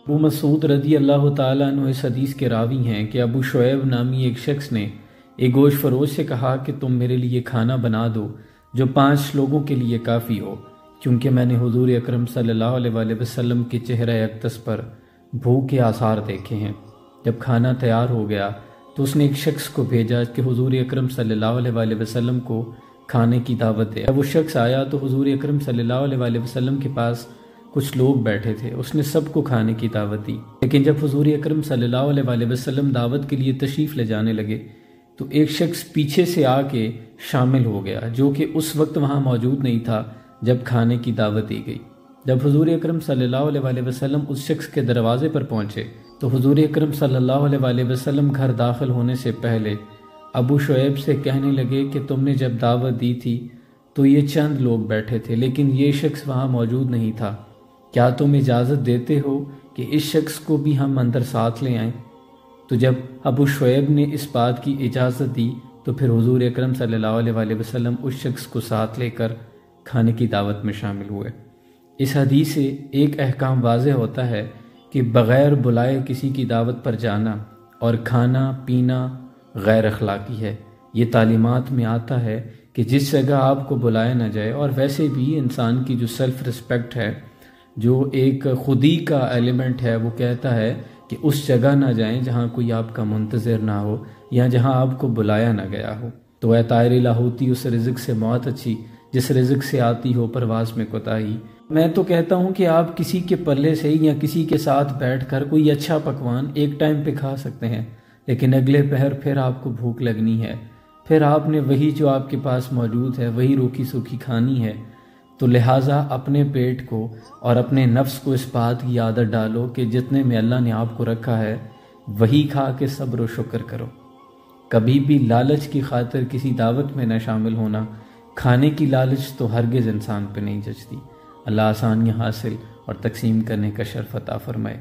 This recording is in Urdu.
ابو مسعود رضی اللہ تعالیٰ عنہ اس حدیث کے راوی ہیں کہ ابو شعیب نامی ایک شخص نے ایک گوشت فروش سے کہا کہ تم میرے لیے کھانا بنا دو جو 5 لوگوں کے لیے کافی ہو، کیونکہ میں نے حضور اکرم صلی اللہ علیہ وآلہ وسلم کے چہرہ اقدس پر بھوک کے آثار دیکھے ہیں۔ جب کھانا تیار ہو گیا تو اس نے ایک شخص کو بھیجا کہ حضور اکرم صلی اللہ علیہ وآلہ وسلم کو کھانے کی دعوت دے۔ جب وہ شخص آیا تو حضور اکرم صلی اللہ علیہ وآلہ وسلم کے پاس کچھ لوگ بیٹھے تھے، اس نے سب کو کھانے کی دعوت دی، لیکن جب حضور اکرم صلی اللہ علیہ وآلہ وسلم دعوت کے لیے تشریف لے جانے لگے تو ایک شخص پیچھے سے آ کے شامل ہو گیا جو کہ اس وقت وہاں موجود نہیں تھا جب کھانے کی دعوت دی گئی۔ جب حضور اکرم صلی اللہ علیہ وآلہ وسلم اس شخص کے دروازے پر پہنچے تو حضور اکرم صلی اللہ علیہ وآلہ وسلم گھر داخل ہونے سے پہلے ابو شعیب سے کہنے لگے کہ تم نے جب دعوت دی تھی تو یہ چند لوگ بیٹھے تھے لیکن یہ شخص وہاں موجود نہیں تھا، کیا تم اجازت دیتے ہو کہ اس شخص کو بھی ہم اندر ساتھ لے آئیں؟ تو جب ابو شعیب نے اس بات کی اجازت دی تو پھر حضور اکرم صلی اللہ علیہ وآلہ وسلم اس شخص کو ساتھ لے کر کھانے کی دعوت میں شامل ہوئے۔ اس حدیث سے ایک احکام واضح ہوتا ہے کہ بغیر بلائے کسی کی دعوت پر جانا اور کھانا پینا غیر اخلاقی ہے۔ یہ تعلیمات میں آتا ہے کہ جس جگہ آپ کو بلایا نہ جائے، اور ویسے بھی انسان کی جو سیلف رسپیکٹ ہے، جو ایک خودی کا ایلیمنٹ ہے، وہ کہتا ہے کہ اس جگہ نہ جائیں جہاں کوئی آپ کا منتظر نہ ہو یا جہاں آپ کو بلایا نہ گیا ہو۔ تو اے طائر لاہوتی، اس رزق سے موت اچھی جس رزق سے آتی ہو پرواز میں کوتاہی۔ میں تو کہتا ہوں کہ آپ کسی کے پلے سے یا کسی کے ساتھ بیٹھ کر کوئی اچھا پکوان ایک ٹائم پہ کھا سکتے ہیں، لیکن اگلے پہر پھر آپ کو بھوک لگنی ہے، پھر آپ نے وہی جو آپ کے پاس موجود ہے وہی روکھی سوکھی کھانی ہے۔ تو لہٰذا اپنے پیٹ کو اور اپنے نفس کو اس بات کی عادت ڈالو کہ جتنے میں اللہ نے آپ کو رکھا ہے وہی کھا کے صبر و شکر کرو۔ کبھی بھی لالچ کی خاطر کسی دعوت میں نہ شامل ہونا، کھانے کی لالچ تو ہرگز انسان پہ نہیں جچتی۔ اللہ آسانیاں حاصل اور تقسیم کرنے کا شرف عطا فرمائے۔